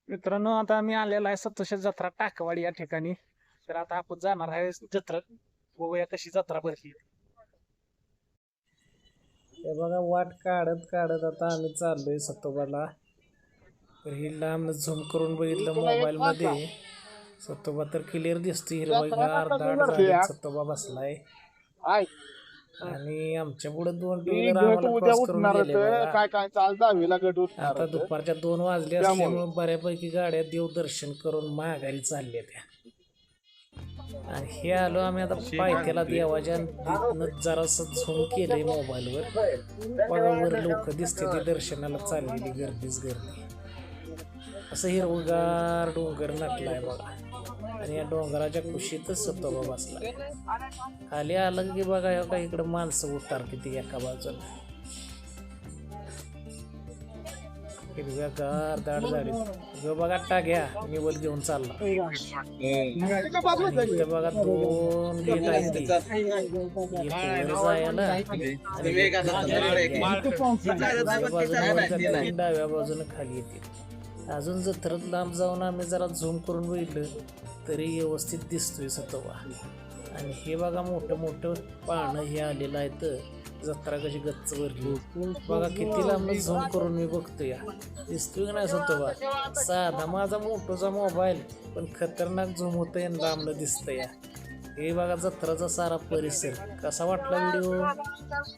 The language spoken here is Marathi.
मित्रांनो, आता आम्ही आलेलो आहे सतोषा जत्रा टाकवाडी या ठिकाणी. तर आता आपण जाणार आहे जत्रा, बघूया कशी जत्रा भरली. हे बघा, वाट काढत काढत आता आम्ही चाललोय सतोबाला. तर ही लांब झूम करून बघितलं मोबाईल मध्ये, सतोबा तर क्लिअर दिसतोय. हिरवगार दाट झाडीत सतोबा बसलाय आणि आमच्या पुढे 2 टू व्हीलर आम्हाला क्रॉस करून गेले बघा. आता दुपारच्या 2 वाजले असल्यामुळे बऱ्यापैकी गाड्या देवदर्शन करून माघारी चालल्या त्या. आणि हे आलो आम्ही आता पायथ्याला देवाच्या. जरासं झूम केलंय मोबाईलवर बघा, वर लोक दिसते ती दर्शनाला चाललेली, गर्दीच गर्दी. असं हिरवगार डोंगर नटलाय बघा आणि या डोंगराच्या कुशीतच सतोबा बसला. खाली आलं की बघा का इकडं माणसं उतारते ती एका बाजूला. हिरव्यागार दाट झाली. जो बघा टाक्या निवल घेऊन चालला. इथे बघा 2 गेट आहेत, डाव्या बाजूने खाली येते. अजून जत्रत लांब जाऊन आम्ही जरा झूम करून बघितलं तरी व्यवस्थित दिसतोय सतोबा. आणि हे बघा मोठं मोठं पानं हे आलेलं आहे. तर जत्रा कशी गच्च भरली बघा, किती लांब झूम करून मी बघतोय. दिसतोय का नाही सतोबा? साधा माझा मोठोचा मोबाईल पण खतरनाक झूम होतंय आणि लांबलं दिसतंय. हे बघा जत्राचा सारा परिसर. कसा वाटला व्हिडिओ?